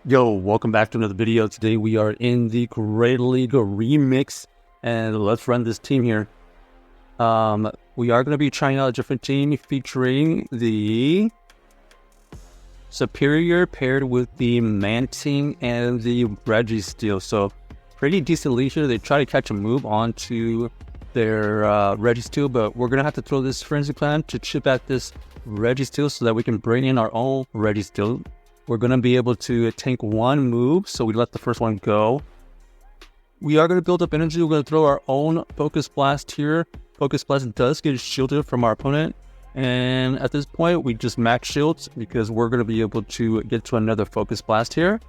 Yo, welcome back to another video. Today we are in the Great League Remix, and let's run this team here. We are going to be trying out a different team featuring the Serperior paired with the Mantine and the Registeel. So pretty decent lead here. They try to catch a move onto their Registeel, but we're going to have to throw this Frenzy Plan to chip at this Registeel so that we can bring in our own Registeel. We're going to be able to tank one move, so we let the first one go. We are going to build up energy. We're going to throw our own Focus Blast here. Focus Blast does get shielded from our opponent. And at this point, we just max shields because we're going to be able to get to another Focus Blast here.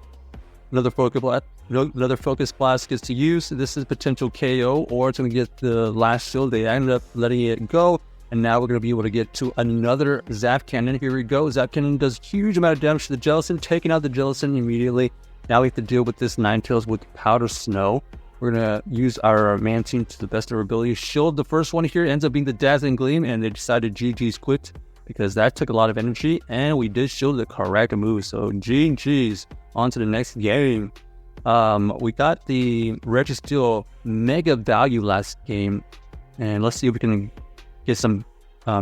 Another Focus Blast gets to use. This is potential KO, or it's going to get the last shield. They end up letting it go. And now we're going to be able to get to another Zap Cannon. Here we go. Zap Cannon does huge amount of damage to the Jellicent, taking out the Jellicent immediately. Now we have to deal with this Ninetales with Powder Snow. We're going to use our Mantine to the best of our ability. Shield the first one here. Ends up being the Dazzling Gleam, and they decided GG's quit because that took a lot of energy, and we did shield the correct move. So GG's. On to the next game. We got the Registeel Mega Value last game, and let's see if we can get some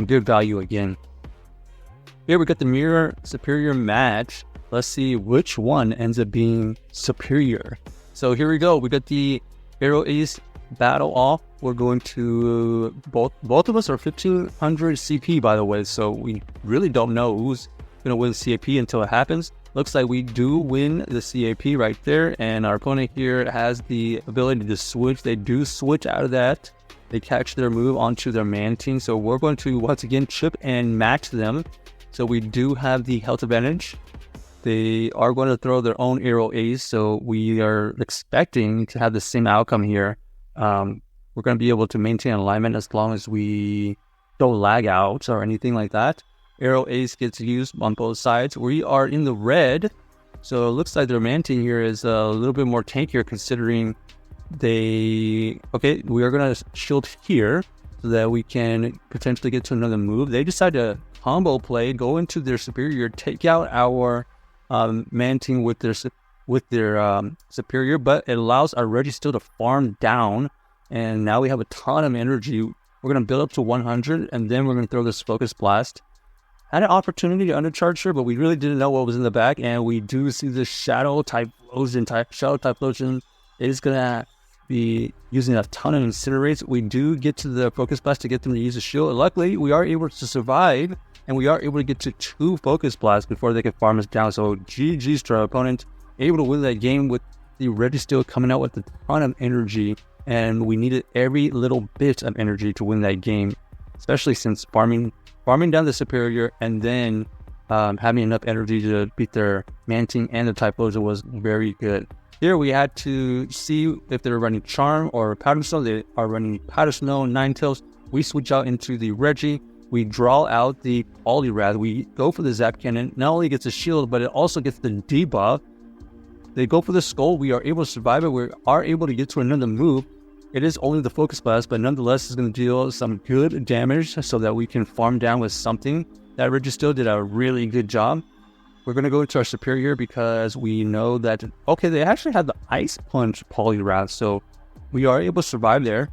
good value again. Here we got the Mirror Serperior match. Let's see which one ends up being superior. So here we go. We got the Arrow Ace battle off. We're going to both of us are 1500 CP, by the way. So we really don't know who's gonna win CAP until it happens. Looks like we do win the CAP right there, and our opponent here has the ability to switch. They do switch out of that. They catch their move onto their Mantine, so we're going to once again chip and match them. So we do have the health advantage. They are going to throw their own Arrow Ace, so we are expecting to have the same outcome here. We're going to be able to maintain alignment as long as we don't lag out or anything like that. Arrow Ace gets used on both sides. We are in the red, so it looks like their Mantine here is a little bit more tankier considering we are going to shield here so that we can potentially get to another move. They decide to combo play, go into their Serperior, take out our Mantine with their Serperior, but it allows our Registeel to farm down, and now we have a ton of energy. We're going to build up to 100, and then we're going to throw this Focus Blast. Had an opportunity to undercharge her, but we really didn't know what was in the back, and we do see this Shadow type Lotion is going to be using a ton of Incinerates. We do get to the Focus Blast to get them to use a shield. Luckily, we are able to survive, and we are able to get to 2 Focus Blasts before they can farm us down. So GG's to our opponent, able to win that game with the Registeel coming out with a ton of energy, and we needed every little bit of energy to win that game, especially since farming down the Serperior and then having enough energy to beat their Mantine and the Typhlosion was very good. Here we had to see if they're running Charm or Powder Snow. They are running Powder Snow, Ninetales. We switch out into the Reggie. We draw out the Poliwrath. We go for the Zap Cannon. Not only gets a shield, but it also gets the debuff. They go for the Skull. We are able to survive it. We are able to get to another move. It is only the Focus Blast, but nonetheless is going to deal some good damage so that we can farm down with something. That Registeel did a really good job. We're going to go into our Serperior because we know that, okay, they actually had the Ice Punch Poliwrath, so we are able to survive there.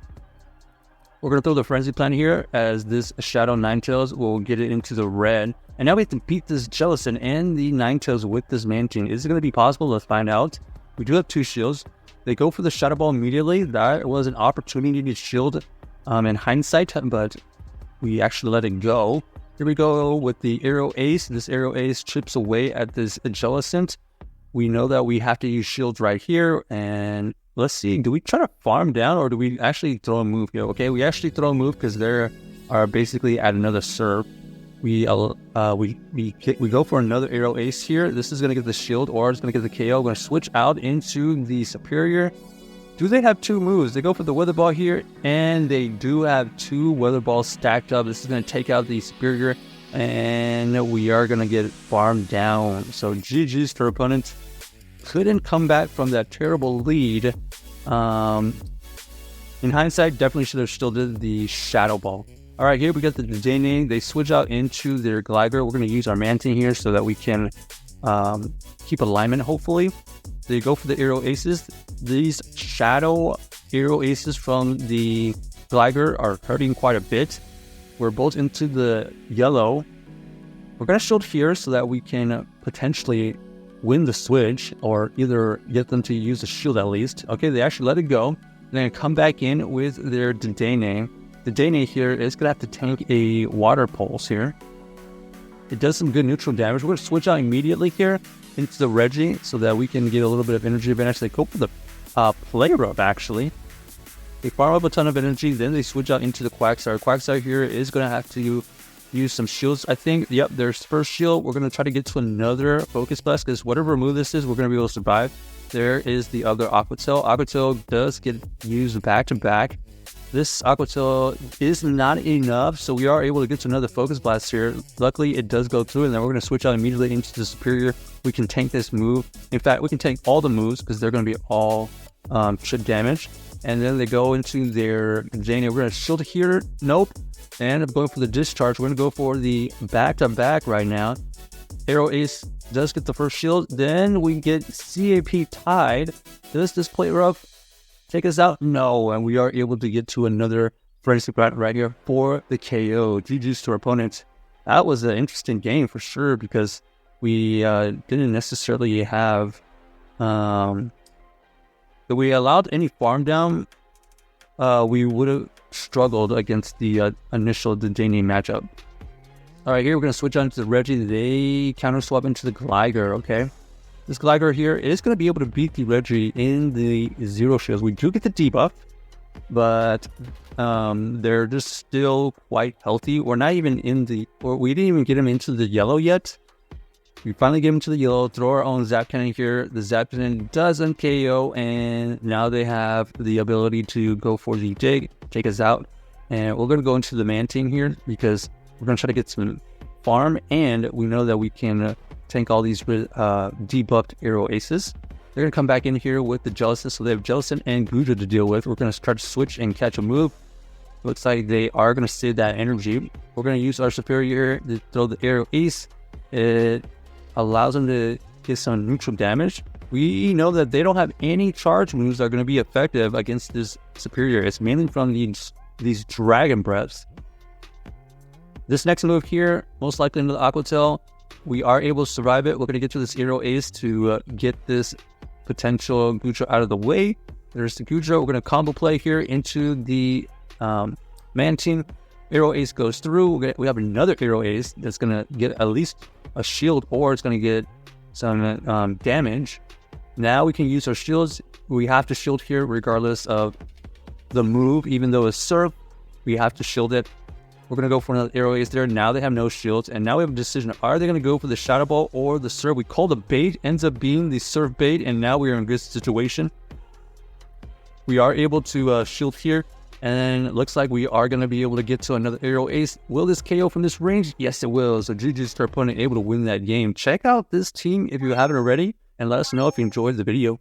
We're going to throw the Frenzy Plan here as this Shadow Ninetales will get it into the red. And now we have to beat this Jellicent and the Ninetales with this Mantine. Is it going to be possible? Let's find out. We do have 2 shields. They go for the Shadow Ball immediately. That was an opportunity to shield in hindsight, but we actually let it go. Here we go with the Arrow Ace. This Arrow Ace chips away at this Jellicent. We know that we have to use shields right here. And let's see, do we try to farm down or do we actually throw a move here? Okay, we actually throw a move because they are basically at another Serp. We go for another Arrow Ace here. This is going to get the shield or it's going to get the KO. We're going to switch out into the Serperior. Do they have 2 moves? They go for the Weather Ball here, and they do have 2 Weather Balls stacked up. This is going to take out the Serperior, and we are going to get farmed down. So GG's to our opponent. Couldn't come back from that terrible lead. In hindsight, definitely should have still did the Shadow Ball. All right, here we got the Dene. They switch out into their Glider. We're going to use our Mantine here so that we can keep alignment, hopefully. They go for the Aero Aces. These Shadow Aero Aces from the Gligar are hurting quite a bit. We're both into the yellow. We're going to shield here so that we can potentially win the switch, or either get them to use the shield at least. Okay, they actually let it go. They're going to come back in with their Dedenne. Dedenne here is going to have to tank a Water Pulse here. It does some good neutral damage. We're going to switch out immediately here into the Reggie so that we can get a little bit of energy advantage. They go for the Play Rough, actually. They farm up a ton of energy, then they switch out into the Quagsire. Quagsire here is going to have to use some shields, I think. Yep, there's first shield. We're going to try to get to another Focus Blast, because whatever move this is, we're going to be able to survive. There is the other Aqua Tail. Aqua Tail does get used back to back. This Aqua Tail is not enough, so we are able to get to another Focus Blast here. Luckily, it does go through, and then we're going to switch out immediately into the Serperior. We can tank this move. In fact, we can tank all the moves, because they're going to be all chip damage. And then they go into their Jane. We're going to shield here. Nope. And I'm going for the Discharge. We're going to go for the back-to-back right now. Aero Ace does get the first shield. Then we get CAP tied. Does this Play Rough take us out? No. And we are able to get to another Frenzy Grant right here for the KO. GG's to our opponents. That was an interesting game for sure, because we didn't necessarily have... if we allowed any farm down, we would have struggled against the initial Dedenne matchup. Alright, here we're going to switch on to the Reggie. They counter swap into the Gligar, okay? This Gligar here is going to be able to beat the Reggie in the Zero Shields. We do get the debuff, but they're just still quite healthy. We're not even in the... or we didn't even get him into the yellow yet. We finally get him to the yellow, throw our own Zap Cannon here. The Zap Cannon doesn't KO, and now they have the ability to go for the Jig, take us out. And we're going to go into the Mantine here, because we're going to try to get some farm, and we know that we can tank all these debuffed Aero Aces. They're going to come back in here with the Jellicent, so they have Jellicent and Guja to deal with. We're going to try to switch and catch a move. Looks like they are going to save that energy. We're going to use our Serperior to throw the Aero Ace. It allows them to get some neutral damage. We know that they don't have any charge moves that are going to be effective against this Serperior. It's mainly from these Dragon Breaths. This next move here, most likely into the Aqua Tail, we are able to survive it. We're going to get to this Aero Ace to get this potential Guja out of the way. There's the Guja. We're going to combo play here into the Mantine. Aero Ace goes through. We have another Aero Ace that's going to get at least a shield, or it's going to get some damage. Now we can use our shields. We have to shield here regardless of the move. Even though it's Surf, we have to shield it. We're going to go for another Aero Ace there. Now they have no shields, and now we have a decision. Are they going to go for the Shadow Ball or the Surf? We call the bait, ends up being the Surf bait, and now we are in a good situation. We are able to shield here. And it looks like we are going to be able to get to another Aero Ace. Will this KO from this range? Yes, it will. So GG's to our opponent, able to win that game. Check out this team if you haven't already, and let us know if you enjoyed the video.